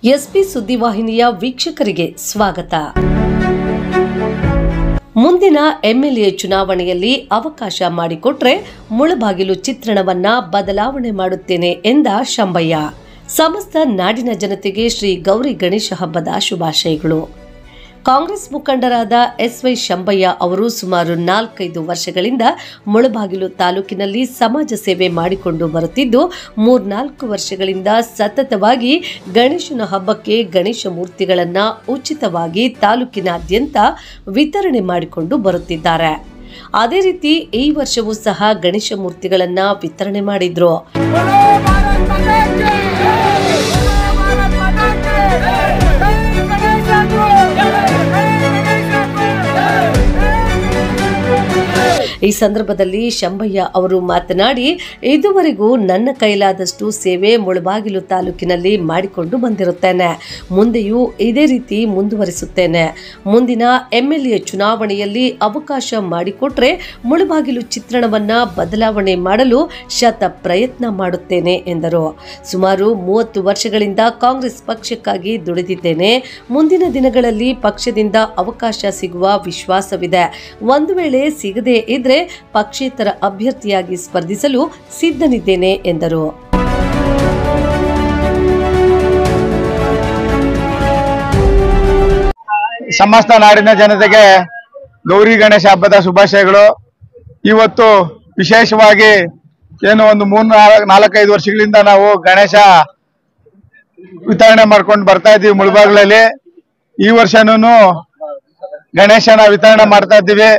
SP ಸುದ್ದಿವಾಹಿನಿಯ ವೀಕ್ಷಕರಿಗೆ ಸ್ವಾಗತ. ಮುಂದಿನ ಎಂಎಲ್ಎ ಚುನಾವಣೆಯಲ್ಲಿ ಅವಕಾಶ ಮಾಡಿಕೊಟ್ರೆ ಮುಳಬಾಗಿಲು ಚಿತ್ರಣವನ್ನ ಬದಲಾವಣೆ ಮಾಡುತ್ತೇನೆ ಎಂದ ಶಂಭಯ್ಯ. ಸಮಸ್ತ ನಾಡಿನ ಜನತೆಗೆ ಶ್ರೀ ಗೌರಿ ಗಣೇಶ ಹಬ್ಬದ ಶುಭಾಶಯಗಳು. ಕಾಂಗ್ರೆಸ್ ಮುಖಂಡರಾದ ಎಸ್ವೈ ಶಂಭಯ್ಯ ಅವರು ಸುಮಾರು 4-5 ವರ್ಷಗಳಿಂದ ಮುಳಬಾಗಿಲು ತಾಲೂಕಿನಲ್ಲಿ ಸಮಾಜ ಸೇವೆ ಮಾಡಿಕೊಂಡು ಬರುತ್ತಿದ್ದು 3-4 ವರ್ಷಗಳಿಂದ ಸತತವಾಗಿ ಗಣೇಶನ ಹಬ್ಬಕ್ಕೆ ಗಣೇಶ ಮೂರ್ತಿಗಳನ್ನು ಉಚಿತವಾಗಿ ತಾಲೂಕಿನಾದ್ಯಂತ ವಿತರಣೆ ಮಾಡಿಕೊಂಡು ಬರುತ್ತಿದ್ದಾರೆ. ಅದೇ ರೀತಿ ಈ ವರ್ಷವೂ ಸಹ ಗಣೇಶ ಮೂರ್ತಿಗಳನ್ನು ವಿತರಣೆ ಮಾಡಿದ್ರು. ಈ ಸಂದರ್ಭದಲ್ಲಿ ಶಂಭಯ್ಯ ಅವರು ಮಾತನಾಡಿ, ಇದುವರೆಗೂ ನನ್ನ ಕೈಲಾದಷ್ಟು ಸೇವೆ ಮುಳಬಾಗಿಲು ತಾಲೂಕಿನಲ್ಲಿ ಮಾಡಿಕೊಂಡು ಬಂದಿರುತ್ತೇನೆ. ಮುಂದೆಯೂ ಇದೇ ರೀತಿ ಮುಂದುವರಿಸುತ್ತೇನೆ. ಮುಂದಿನ ಎಂಎಲ್ಎ ಚುನಾವಣೆಯಲ್ಲಿ ಅವಕಾಶ ಮಾಡಿಕೊಟ್ರೆ ಮುಳಬಾಗಿಲು ಚಿತ್ರಣವನ್ನ ಬದಲಾವಣೆ ಮಾಡಲು ಶತ ಪ್ರಯತ್ನ ಮಾಡುತ್ತೇನೆ ಎಂದರು. ಸುಮಾರು 30 ವರ್ಷಗಳಿಂದ ಕಾಂಗ್ರೆಸ್ ಪಕ್ಷಕ್ಕಾಗಿ ದುಡಿದಿದ್ದೇನೆ. ಮುಂದಿನ ದಿನಗಳಲ್ಲಿ ಪಕ್ಷದಿಂದ ಅವಕಾಶ ಸಿಗುವ ವಿಶ್ವಾಸವಿದೆ. ಒಂದು ವೇಳೆ ಸಿಗದೇ ಇದ್ರೆ ಪಕ್ಷೇತರ ಅಭ್ಯರ್ಥಿಯಾಗಿ ಸ್ಪರ್ಧಿಸಲು ಸಿದ್ಧನಿದ್ದೇನೆ ಎಂದರು. ಸಮಸ್ತ ನಾಡಿನ ಜನತೆಗೆ ಗೌರಿ ಗಣೇಶ ಹಬ್ಬದ ಶುಭಾಶಯಗಳು. ಇವತ್ತು ವಿಶೇಷವಾಗಿ ಏನು ಒಂದು 3-4-5 ವರ್ಷಗಳಿಂದ ನಾವು ಗಣೇಶ ವಿತರಣೆ ಮಾಡ್ಕೊಂಡು ಬರ್ತಾ ಇದ್ದೀವಿ ಮುಳಬಾಗಿಲಲ್ಲಿ. ಈ ವರ್ಷನೂ ಗಣೇಶನ ವಿತರಣೆ ಮಾಡ್ತಾ ಇದ್ದೀವಿ.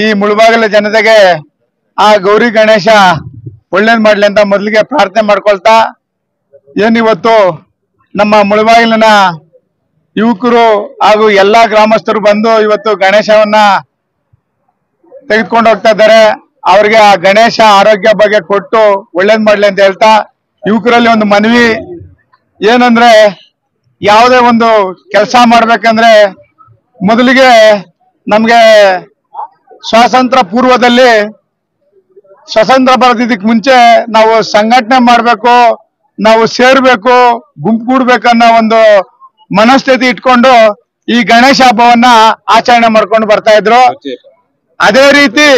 ಈ ಮುಳಬಾಗಿಲ ಜನತೆಗೆ ಆ ಗೌರಿ ಗಣೇಶ ಒಳ್ಳೇದ್ ಮಾಡ್ಲಿ ಅಂತ ಮೊದಲಿಗೆ ಪ್ರಾರ್ಥನೆ ಮಾಡ್ಕೊಳ್ತಾ, ಏನಿವತ್ತು ನಮ್ಮ ಮುಳಬಾಗಿಲಿನ ಯುವಕರು ಹಾಗೂ ಎಲ್ಲಾ ಗ್ರಾಮಸ್ಥರು ಬಂದು ಇವತ್ತು ಗಣೇಶವನ್ನ ತೆಗೆದುಕೊಂಡು ಹೋಗ್ತಾ ಇದ್ದಾರೆ. ಅವ್ರಿಗೆ ಆ ಗಣೇಶ ಆರೋಗ್ಯ ಬಗ್ಗೆ ಕೊಟ್ಟು ಒಳ್ಳೇದ್ ಮಾಡ್ಲಿ ಅಂತ ಹೇಳ್ತಾ, ಯುವಕರಲ್ಲಿ ಒಂದು ಮನವಿ ಏನಂದ್ರೆ, ಯಾವುದೇ ಒಂದು ಕೆಲಸ ಮಾಡ್ಬೇಕಂದ್ರೆ ಮೊದಲಿಗೆ ನಮ್ಗೆ ಸ್ವಾತಂತ್ರ್ಯ ಪೂರ್ವದಲ್ಲಿ ಸ್ವತಂತ್ರ ಬರೋದಿದ್ದಕ್ಕೆ ಮುಂಚೆ ನಾವು ಸಂಘಟನೆ ಮಾಡ್ಬೇಕು, ನಾವು ಸೇರ್ಬೇಕು, ಗುಂಪು ಕೂಡ್ಬೇಕನ್ನೋ ಒಂದು ಮನಸ್ಥಿತಿ ಇಟ್ಕೊಂಡು ಈ ಗಣೇಶ ಹಬ್ಬವನ್ನ ಆಚರಣೆ ಮಾಡ್ಕೊಂಡು ಬರ್ತಾ ಇದ್ರು. ಅದೇ ರೀತಿ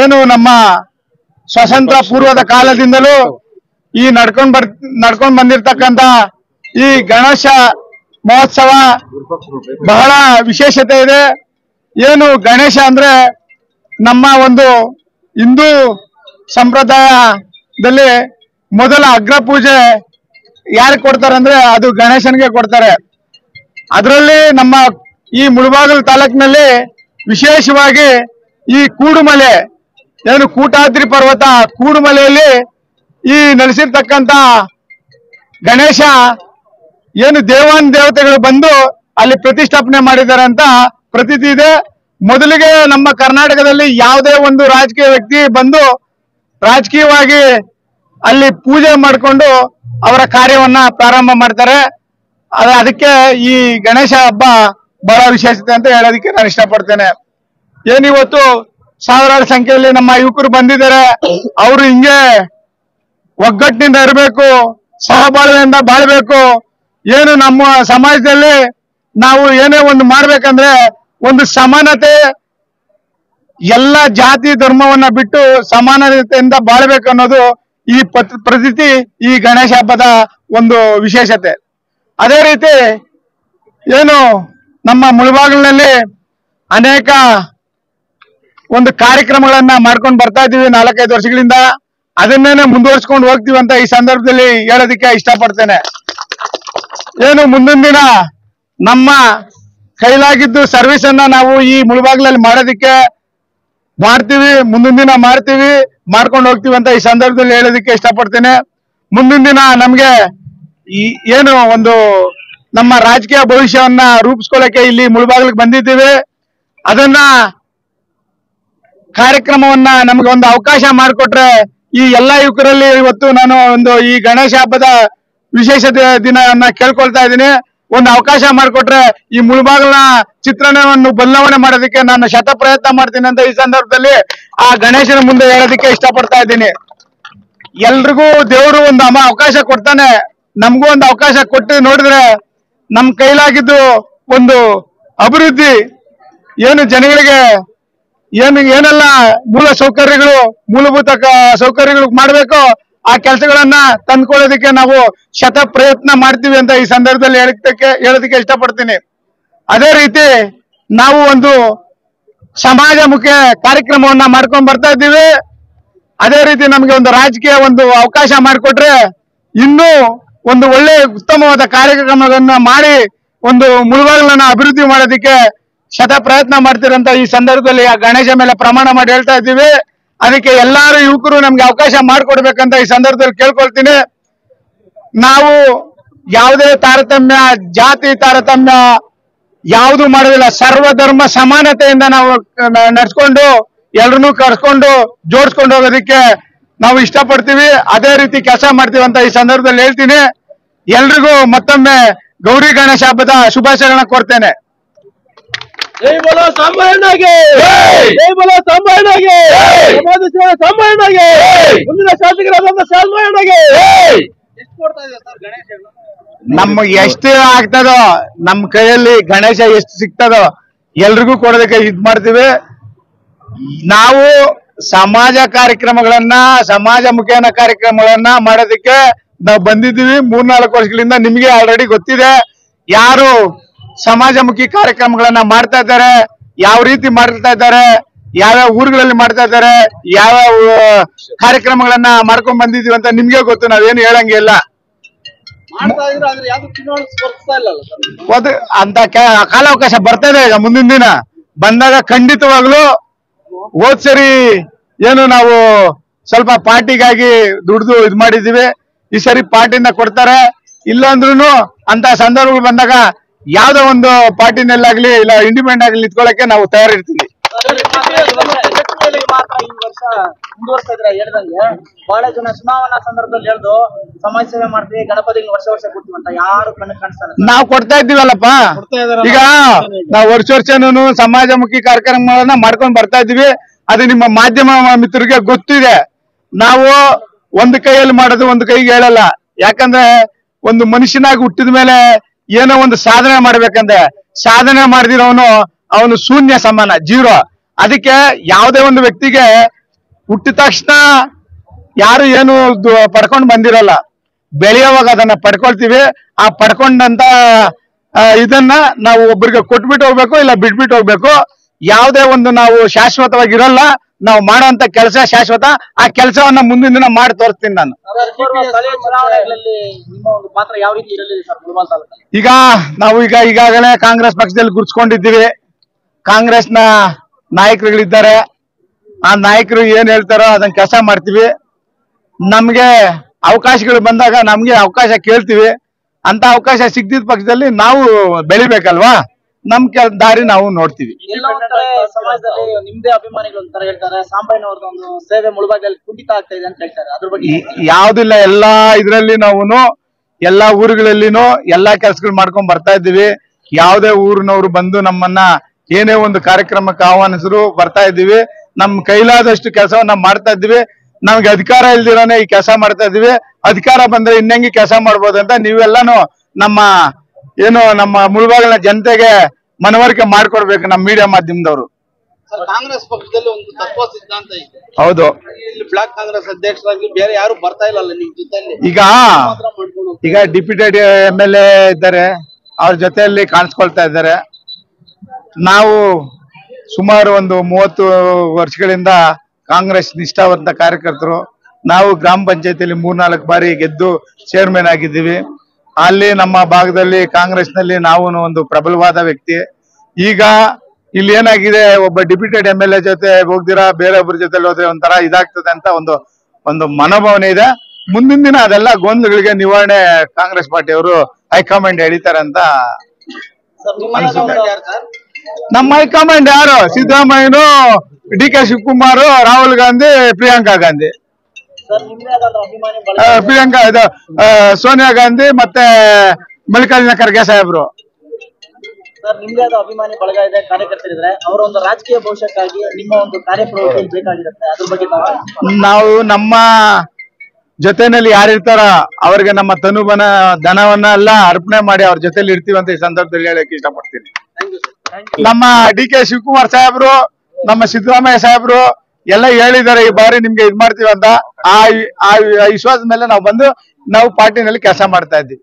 ಏನು ನಮ್ಮ ಸ್ವಾತಂತ್ರ್ಯ ಪೂರ್ವದ ಕಾಲದಿಂದಲೂ ಈ ನಡ್ಕೊಂಡ್ ಬಂದಿರ್ತಕ್ಕಂತ ಈ ಗಣೇಶ ಮಹೋತ್ಸವ ಬಹಳ ವಿಶೇಷತೆ ಇದೆ. ಏನು ಗಣೇಶ ಅಂದ್ರೆ ನಮ್ಮ ಒಂದು ಹಿಂದೂ ಸಂಪ್ರದಾಯದಲ್ಲಿ ಮೊದಲ ಅಗ್ರ ಪೂಜೆ ಯಾರಿಗೆ ಕೊಡ್ತಾರೆ ಅಂದ್ರೆ ಅದು ಗಣೇಶನಿಗೆ ಕೊಡ್ತಾರೆ. ಅದರಲ್ಲಿ ನಮ್ಮ ಈ ಮುಳಬಾಗಿಲು ತಾಲೂಕಿನಲ್ಲಿ ವಿಶೇಷವಾಗಿ ಈ ಕೂಡುಮಲೆ ಏನು ಕೂಟಾದ್ರಿ ಪರ್ವತ ಕೂಡುಮಲೆಯಲ್ಲಿ ಈ ನೆಲೆಸಿರ್ತಕ್ಕಂತ ಗಣೇಶ ಏನು ದೇವತೆಗಳು ಬಂದು ಅಲ್ಲಿ ಪ್ರತಿಷ್ಠಾಪನೆ ಮಾಡಿದ್ದಾರೆ ಅಂತ ಪ್ರತೀತಿ ಇದೆ. ಮೊದಲಿಗೆ ನಮ್ಮ ಕರ್ನಾಟಕದಲ್ಲಿ ಯಾವುದೇ ಒಂದು ರಾಜಕೀಯ ವ್ಯಕ್ತಿ ಬಂದು ರಾಜಕೀಯವಾಗಿ ಅಲ್ಲಿ ಪೂಜೆ ಮಾಡಿಕೊಂಡು ಅವರ ಕಾರ್ಯವನ್ನ ಪ್ರಾರಂಭ ಮಾಡ್ತಾರೆ. ಅದಕ್ಕೆ ಈ ಗಣೇಶ ಹಬ್ಬ ಬಹಳ ವಿಶೇಷತೆ ಅಂತ ಹೇಳೋದಕ್ಕೆ ನಾನು ಇಷ್ಟಪಡ್ತೇನೆ. ಏನಿವತ್ತು ಸಾವಿರಾರು ಸಂಖ್ಯೆಯಲ್ಲಿ ನಮ್ಮ ಯುವಕರು ಬಂದಿದ್ದಾರೆ. ಅವರು ಹಿಂಗೆ ಒಗ್ಗಟ್ಟಿನಿಂದ ಇರಬೇಕು, ಸಹಬಾಳ್ವೆಯಿಂದ ಬಾಳ್ಬೇಕು. ಏನು ನಮ್ಮ ಸಮಾಜದಲ್ಲಿ ನಾವು ಏನೇ ಒಂದು ಮಾಡ್ಬೇಕಂದ್ರೆ ಒಂದು ಸಮಾನತೆ, ಎಲ್ಲ ಜಾತಿ ಧರ್ಮವನ್ನ ಬಿಟ್ಟು ಸಮಾನತೆಯಿಂದ ಬಾಳ್ಬೇಕು ಅನ್ನೋದು ಈ ಪ್ರತೀತಿ ಈ ಗಣೇಶ ಹಬ್ಬದ ಒಂದು ವಿಶೇಷತೆ. ಅದೇ ರೀತಿ ಏನು ನಮ್ಮ ಮುಳಬಾಗಿಲಿನಲ್ಲಿ ಅನೇಕ ಒಂದು ಕಾರ್ಯಕ್ರಮಗಳನ್ನ ಮಾಡ್ಕೊಂಡು ಬರ್ತಾ ಇದ್ದೀವಿ 4-5 ವರ್ಷಗಳಿಂದ. ಅದನ್ನೇನೆ ಮುಂದುವರ್ಸ್ಕೊಂಡು ಹೋಗ್ತೀವಿ ಅಂತ ಈ ಸಂದರ್ಭದಲ್ಲಿ ಹೇಳೋದಕ್ಕೆ ಇಷ್ಟಪಡ್ತೇನೆ. ಏನು ಮುಂದಿನ ದಿನ ನಮ್ಮ ಕೈಲಾಗಿದ್ದು ಸರ್ವಿಸ್ ಅನ್ನ ನಾವು ಈ ಮುಳಬಾಗಿಲಲ್ಲಿ ಮಾಡೋದಕ್ಕೆ ಮಾಡ್ತೀವಿ, ಮುಂದಿನ ದಿನ ಮಾಡ್ಕೊಂಡು ಹೋಗ್ತೀವಿ ಅಂತ ಈ ಸಂದರ್ಭದಲ್ಲಿ ಹೇಳೋದಕ್ಕೆ ಇಷ್ಟಪಡ್ತೇನೆ. ಮುಂದಿನ ದಿನ ನಮ್ಗೆ ಈ ಏನು ಒಂದು ನಮ್ಮ ರಾಜಕೀಯ ಭವಿಷ್ಯವನ್ನ ರೂಪಿಸ್ಕೊಳ್ಳಕ್ಕೆ ಇಲ್ಲಿ ಮುಳಬಾಗಿಲಿಗೆ ಬಂದಿದ್ದೀವಿ. ಅದನ್ನ ಕಾರ್ಯಕ್ರಮವನ್ನ ನಮ್ಗೆ ಒಂದು ಅವಕಾಶ ಮಾಡಿಕೊಟ್ರೆ ಈ ಎಲ್ಲಾ ಯುವಕರಲ್ಲಿ ಇವತ್ತು ನಾನು ಒಂದು ಈ ಗಣೇಶ ಹಬ್ಬದ ವಿಶೇಷತೆ ದಿನವನ್ನ ಕೇಳ್ಕೊಳ್ತಾ ಇದ್ದೀನಿ. ಒಂದು ಅವಕಾಶ ಮಾಡಿಕೊಟ್ರೆ ಈ ಮುಳಬಾಗಿಲಿನ ಚಿತ್ರಣವನ್ನು ಬದಲಾವಣೆ ಮಾಡೋದಕ್ಕೆ ನಾನು ಶತ ಪ್ರಯತ್ನ ಮಾಡ್ತೀನಿ ಅಂತ ಈ ಸಂದರ್ಭದಲ್ಲಿ ಆ ಗಣೇಶನ ಮುಂದೆ ಹೇಳೋದಕ್ಕೆ ಇಷ್ಟಪಡ್ತಾ ಇದ್ದೀನಿ. ಎಲ್ರಿಗೂ ದೇವರು ಒಂದು ಅವಕಾಶ ಕೊಡ್ತಾನೆ. ನಮಗೂ ಒಂದು ಅವಕಾಶ ಕೊಟ್ಟು ನೋಡಿದ್ರೆ ನಮ್ ಕೈಲಾಗಿದ್ದು ಒಂದು ಅಭಿವೃದ್ಧಿ ಏನು ಜನಗಳಿಗೆ ಏನೆಲ್ಲ ಮೂಲ ಸೌಕರ್ಯಗಳು ಮೂಲಭೂತ ಸೌಕರ್ಯಗಳು ಮಾಡ್ಬೇಕೋ ಆ ಕೆಲಸಗಳನ್ನ ತಂದ್ಕೊಳ್ಳೋದಕ್ಕೆ ನಾವು ಶತ ಪ್ರಯತ್ನ ಮಾಡ್ತೀವಿ ಅಂತ ಈ ಸಂದರ್ಭದಲ್ಲಿ ಹೇಳೋದಕ್ಕೆ ಇಷ್ಟಪಡ್ತೀನಿ. ಅದೇ ರೀತಿ ನಾವು ಒಂದು ಸಮಾಜಮುಖಿ ಕಾರ್ಯಕ್ರಮವನ್ನ ಮಾಡ್ಕೊಂಡ್ ಬರ್ತಾ ಇದ್ದೀವಿ. ಅದೇ ರೀತಿ ನಮ್ಗೆ ಒಂದು ರಾಜಕೀಯ ಒಂದು ಅವಕಾಶ ಮಾಡಿಕೊಟ್ರೆ ಇನ್ನೂ ಒಂದು ಒಳ್ಳೆ ಉತ್ತಮವಾದ ಕಾರ್ಯಕ್ರಮಗಳನ್ನ ಮಾಡಿ ಒಂದು ಮುಳುಬಾಗಿಲನ್ನ ಅಭಿವೃದ್ಧಿ ಮಾಡೋದಕ್ಕೆ ಶತ ಪ್ರಯತ್ನ ಮಾಡ್ತಿರಂತ ಈ ಸಂದರ್ಭದಲ್ಲಿ ಆ ಗಣೇಶ ಮೇಲೆ ಪ್ರಮಾಣ ಮಾಡಿ ಹೇಳ್ತಾ ಇದ್ದೀವಿ. ಅದಕ್ಕೆ ಎಲ್ಲಾರು ಯುವಕರು ನಮ್ಗೆ ಅವಕಾಶ ಮಾಡಿಕೊಡ್ಬೇಕಂತ ಈ ಸಂದರ್ಭದಲ್ಲಿ ಕೇಳ್ಕೊಳ್ತೀನಿ. ನಾವು ಯಾವುದೇ ತಾರತಮ್ಯ, ಜಾತಿ ತಾರತಮ್ಯ ಯಾವುದು ಮಾಡೋದಿಲ್ಲ. ಸರ್ವಧರ್ಮ ಸಮಾನತೆಯಿಂದ ನಾವು ನಡ್ಸ್ಕೊಂಡು ಎಲ್ರನ್ನೂ ಕರ್ಸ್ಕೊಂಡು ಜೋಡಿಸ್ಕೊಂಡು ಹೋಗೋದಕ್ಕೆ ನಾವು ಇಷ್ಟಪಡ್ತೀವಿ. ಅದೇ ರೀತಿ ಕೆಲಸ ಮಾಡ್ತೀವಿ ಅಂತ ಈ ಸಂದರ್ಭದಲ್ಲಿ ಹೇಳ್ತೀನಿ. ಎಲ್ರಿಗೂ ಮತ್ತೊಮ್ಮೆ ಗೌರಿ ಗಣೇಶ ಹಬ್ಬದ ಶುಭಾಶಯಗಳನ್ನ ಕೋರ್ತೇನೆ. ಜೈ ಬೋಲೋ ಸಾಂಬಣ್ಣಗೆ, ಜೈ ಬೋಲೋ ಸಾಂಬಣ್ಣಗೆ, ಸಮಾಜ ಸೇವೆ ಸಾಂಬಣ್ಣಗೆ, ಮುಂದಿನ ಶಾಸಕರಾದ ಸಾಂಬಣ್ಣಗೆ. ಎಷ್ಟು ಕೊಡ್ತಾ ಇದೆ ಸರ್ ಗಣೇಶ? ನಮ್ಗೆ ಎಷ್ಟು ಆಗ್ತದೋ ನಮ್ ಕೈಯಲ್ಲಿ ಗಣೇಶ ಎಷ್ಟು ಸಿಗ್ತದೋ ಎಲ್ರಿಗೂ ಕೊಡೋದಕ್ಕೆ ಇದ್ ಮಾಡ್ತೀವಿ. ನಾವು ಸಮಾಜ ಕಾರ್ಯಕ್ರಮಗಳನ್ನ, ಸಮಾಜ ಮುಖೇನ ಕಾರ್ಯಕ್ರಮಗಳನ್ನ ಮಾಡೋದಕ್ಕೆ ನಾವು ಬಂದಿದ್ದೀವಿ 3-4 ವರ್ಷಗಳಿಂದ. ನಿಮ್ಗೆ ಆಲ್ರೆಡಿ ಗೊತ್ತಿದೆ ಯಾರು ಸಮಾಜಮುಖಿ ಕಾರ್ಯಕ್ರಮಗಳನ್ನ ಮಾಡ್ತಾ ಇದ್ದಾರೆ, ಯಾವ ರೀತಿ ಮಾಡ್ತಾ ಇದ್ದಾರೆ, ಯಾವ್ಯಾವ ಊರುಗಳಲ್ಲಿ ಮಾಡ್ತಾ ಇದ್ದಾರೆ, ಯಾವ್ಯಾವ ಕಾರ್ಯಕ್ರಮಗಳನ್ನ ಮಾಡ್ಕೊಂಡ್ ಬಂದಿದೀವಿ ಅಂತ ನಿಮ್ಗೆ ಗೊತ್ತು. ನಾವೇನು ಹೇಳಂಗಿಲ್ಲ. ಅಂತ ಕಾಲಾವಕಾಶ ಬರ್ತಾ ಇದೆ. ಈಗ ಮುಂದಿನ ದಿನ ಬಂದಾಗ ಖಂಡಿತವಾಗ್ಲೂ ಹೋದ್ ಸರಿ ಏನು ನಾವು ಸ್ವಲ್ಪ ಪಾರ್ಟಿಗಾಗಿ ದುಡ್ದು ಇದ್ ಮಾಡಿದೀವಿ, ಈ ಸರಿ ಪಾರ್ಟಿನ ಕೊಡ್ತಾರೆ. ಇಲ್ಲ ಅಂದ್ರೂ ಅಂತ ಸಂದರ್ಭಗಳು ಬಂದಾಗ ಯಾವ್ದೋ ಒಂದು ಪಾರ್ಟಿನಲ್ಲಾಗ್ಲಿ ಇಲ್ಲ ಇಂಡಿಪೆಂಡೆಂಟ್ ಆಗ್ಲಿ ನಿಂತ್ಕೊಳ್ಳಕ್ಕೆ ನಾವು ತಯಾರಿರ್ತೀವಿ. ಬಹಳ ಜನ ಚುನಾವಣಾ ಸಂದರ್ಭದಲ್ಲಿ ಹೇಳ್ದು ಸಮಾಜ ಸೇವೆ ಮಾಡ್ತೀವಿ, ಗಣಪತಿಗೆ ವರ್ಷ ಕೊಡ್ತೀವಿ ಅಂತ ಯಾರು ಕಣ್ಣು ಕಾಣಿಸ್ತಾರೆ. ನಾವು ಕೊಡ್ತಾ ಇದ್ದೀವಲ್ಲಪ್ಪ. ಈಗ ನಾವು ವರ್ಷನೂ ಸಮಾಜಮುಖಿ ಕಾರ್ಯಕ್ರಮಗಳನ್ನ ಮಾಡ್ಕೊಂಡ್ ಬರ್ತಾ ಇದ್ದೀವಿ. ಅದು ನಿಮ್ಮ ಮಾಧ್ಯಮ ಮಿತ್ರರಿಗೆ ಗೊತ್ತಿದೆ. ನಾವು ಒಂದು ಕೈಯಲ್ಲಿ ಮಾಡೋದು ಒಂದು ಕೈಗೆ ಹೇಳಲ್ಲ. ಯಾಕಂದ್ರೆ ಒಂದು ಮನುಷ್ಯನಾಗಿ ಹುಟ್ಟಿದ ಮೇಲೆ ಏನೋ ಒಂದು ಸಾಧನೆ ಮಾಡ್ಬೇಕಂದ್ರೆ ಸಾಧನೆ ಮಾಡಿದಿರೋನು ಅವನು ಶೂನ್ಯ ಸಮಾನ, ಜೀರೋ. ಅದಕ್ಕೆ ಯಾವುದೇ ಒಂದು ವ್ಯಕ್ತಿಗೆ ಹುಟ್ಟಿದ ತಕ್ಷಣ ಯಾರು ಏನು ಪಡ್ಕೊಂಡು ಬಂದಿರಲ್ಲ, ಬೆಳೆಯುವಾಗ ಅದನ್ನ ಪಡ್ಕೊಳ್ತೀವಿ. ಆ ಪಡ್ಕೊಂಡಂತ ಇದನ್ನ ನಾವು ಒಬ್ಬರಿಗೆ ಕೊಟ್ಬಿಟ್ಟು ಹೋಗ್ಬೇಕು, ಇಲ್ಲ ಬಿಟ್ಬಿಟ್ಟು ಹೋಗ್ಬೇಕು. ಯಾವುದೇ ಒಂದು ನಾವು ಶಾಶ್ವತವಾಗಿರಲ್ಲ. ನಾವು ಮಾಡೋಂತ ಕೆಲಸ ಶಾಶ್ವತ. ಆ ಕೆಲಸವನ್ನ ಮುಂದಿನ ದಿನ ಮಾಡಿ ತೋರಿಸ್ತೀನಿ ನಾನು. ಈಗ ನಾವು ಈಗಾಗಲೇ ಕಾಂಗ್ರೆಸ್ ಪಕ್ಷದಲ್ಲಿ ಗುರ್ಸ್ಕೊಂಡಿದ್ದೀವಿ. ಕಾಂಗ್ರೆಸ್ನ ನಾಯಕರುಗಳಿದ್ದಾರೆ. ಆ ನಾಯಕರು ಏನ್ ಹೇಳ್ತಾರೋ ಅದನ್ನ ಕೆಲಸ ಮಾಡ್ತೀವಿ. ನಮ್ಗೆ ಅವಕಾಶಗಳು ಬಂದಾಗ ನಮ್ಗೆ ಅವಕಾಶ ಕೇಳ್ತೀವಿ. ಅಂತ ಅವಕಾಶ ಸಿಗ್ದಿದ ಪಕ್ಷದಲ್ಲಿ ನಾವು ಬೆಳಿಬೇಕಲ್ವಾ, ನಮ್ ದಾರಿ ನಾವು ನೋಡ್ತೀವಿ. ಸಮಾಜದಲ್ಲಿ ನಿಮ್ದೇ ಅಭಿಮಾನಿಗಳು ಅಂತಾರೆ ಹೇಳ್ತಾರೆ, ಸಾಂಬಣ್ಣವ್ರದ್ದು ಒಂದು ಸೇವೆ ಮುಳುಬಾಗಿಲಲ್ಲಿ ಕುಂಠಿತ ಆಗ್ತಾ ಇದೆ ಅಂತ ಹೇಳ್ತಾರೆ. ಅದ್ರ ಬಗ್ಗೆ ಯಾವ್ದಿಲ್ಲ, ಎಲ್ಲಾ ಇದ್ರಲ್ಲಿ ನಾವು ಎಲ್ಲಾ ಊರುಗಳಲ್ಲಿನೂ ಎಲ್ಲಾ ಕೆಲ್ಸಗಳು ಮಾಡ್ಕೊಂಡ್ ಬರ್ತಾ ಇದ್ದೀವಿ. ಯಾವ್ದೇ ಊರಿನವ್ರು ಬಂದು ನಮ್ಮನ್ನ ಏನೇ ಒಂದು ಕಾರ್ಯಕ್ರಮಕ್ಕೆ ಆಹ್ವಾನಿಸಿದ್ರು ಬರ್ತಾ ಇದ್ದೀವಿ. ನಮ್ ಕೈಲಾದಷ್ಟು ಕೆಲಸವನ್ನ ಮಾಡ್ತಾ ಇದ್ದೀವಿ. ನಮ್ಗೆ ಅಧಿಕಾರ ಇಲ್ದಿರೋನೆ ಈ ಕೆಲಸ ಮಾಡ್ತಾ ಇದೀವಿ. ಅಧಿಕಾರ ಬಂದ್ರೆ ಇನ್ನಂಗಿ ಕೆಲಸ ಮಾಡ್ಬೋದು ಅಂತ ನೀವೆಲ್ಲಾನು ನಮ್ಮ ಮುಳುಬಾಗಿಲಿನ ಜನತೆಗೆ ಮನವರಿಕೆ ಮಾಡ್ಕೊಡ್ಬೇಕು, ನಮ್ಮ ಮೀಡಿಯಾ ಮಾಧ್ಯಮದವರು. ಕಾಂಗ್ರೆಸ್ ಪಕ್ಷದಲ್ಲಿ ಒಂದು ತತ್ವ ಸಿದ್ಧಾಂತ ಇದೆ. ಹೌದು. ಇಲ್ಲಿ ಬ್ಲಾಕ್ ಕಾಂಗ್ರೆಸ್ ಅಧ್ಯಕ್ಷರಾಗಿ ಬೇರೆ ಯಾರು ಬರ್ತಾ ಇಲ್ಲ ನಿಮ್ ಜೊತೆಲಿ. ಈಗ ಡಿಪ್ಯೂಟೆಡ್ MLA ಇದ್ದಾರೆ, ಅವ್ರ ಜೊತೆಯಲ್ಲಿ ಕಾಣಿಸ್ಕೊಳ್ತಾ ಇದ್ದಾರೆ. ನಾವು ಸುಮಾರು ಒಂದು 30 ವರ್ಷಗಳಿಂದ ಕಾಂಗ್ರೆಸ್ ನಿಷ್ಠಾವಂತ ಕಾರ್ಯಕರ್ತರು. ನಾವು ಗ್ರಾಮ ಪಂಚಾಯತಿಯಲ್ಲಿ 3-4 ಬಾರಿ ಗೆದ್ದು ಚೇರ್ಮನ್ ಆಗಿದ್ದೀವಿ. ಅಲ್ಲಿ ನಮ್ಮ ಭಾಗದಲ್ಲಿ ಕಾಂಗ್ರೆಸ್ನಲ್ಲಿ ನಾವು ಒಂದು ಪ್ರಬಲವಾದ ವ್ಯಕ್ತಿ. ಈಗ ಇಲ್ಲಿ ಏನಾಗಿದೆ, ಒಬ್ಬ ಡಿಪ್ಯೂಟೆಡ್ MLA ಜೊತೆ ಹೋಗ್ದಿರಾ ಬೇರೊಬ್ಬರ ಜೊತೆ ಹೋದ್ರೆ ಒಂಥರ ಇದಾಗ್ತದೆ ಅಂತ ಒಂದು ಮನೋಭಾವನೆ ಇದೆ. ಮುಂದಿನ ದಿನ ಅದೆಲ್ಲ ಗೊಂದಲಗಳಿಗೆ ನಿವಾರಣೆ ಕಾಂಗ್ರೆಸ್ ಪಾರ್ಟಿಯವರು ಹೈಕಮಾಂಡ್ ಎಳಿತಾರೆ ಅಂತ ನಮ್ಮ ಹೈಕಮಾಂಡ್ ಯಾರು? ಸಿದ್ದರಾಮಯ್ಯನು, DK ಶಿವಕುಮಾರ್, ರಾಹುಲ್ ಗಾಂಧಿ, ಪ್ರಿಯಾಂಕಾ ಗಾಂಧಿ, ಸೋನಿಯಾ ಗಾಂಧಿ ಮತ್ತೆ ಮಲ್ಲಿಕಾರ್ಜುನ ಖರ್ಗೆ ಸಾಹೇಬ್ರು. ನಿಮ್ದೇ ಆದ ಅಭಿಮಾನಿ ಬಳಗ ಇದೆ, ಕಾರ್ಯಕರ್ತರಿದ್ರೆ ಅವರ ಒಂದು ರಾಜಕೀಯ ಭವಿಷ್ಯಕ್ಕಾಗಿ ನಿಮ್ಮ ಒಂದು ಕಾರ್ಯಪ್ರವೃತ್ತಿ ಬೇಕಾಗಿರುತ್ತೆ. ಅದ್ರ ಬಗ್ಗೆ ನಾವು ನಮ್ಮ ಜೊತೆನಲ್ಲಿ ಯಾರಿರ್ತಾರ ಅವ್ರಿಗೆ ನಮ್ಮ ಧನವನ್ನ ಎಲ್ಲ ಅರ್ಪಣೆ ಮಾಡಿ ಅವ್ರ ಜೊತೆಲಿ ಇರ್ತೀವಿ ಅಂತ ಈ ಸಂದರ್ಭದಲ್ಲಿ ಹೇಳಕ್ ಇಷ್ಟಪಡ್ತೀನಿ. ನಮ್ಮ ಡಿ ಕೆ ಶಿವಕುಮಾರ್ ಸಾಹೇಬ್ರು, ನಮ್ಮ ಸಿದ್ದರಾಮಯ್ಯ ಸಾಹೇಬ್ರು ಎಲ್ಲ ಹೇಳಿದ್ದಾರೆ ಈ ಬಾರಿ ನಿಮ್ಗೆ ಇದ್ ಮಾಡ್ತೀವಿ ಅಂತ. ಆ ವಿಶ್ವಾಸದ ಮೇಲೆ ನಾವು ಬಂದು ನಾವು ಪಾರ್ಟಿನಲ್ಲಿ ಕೆಲಸ ಮಾಡ್ತಾ ಇದ್ದೀವಿ.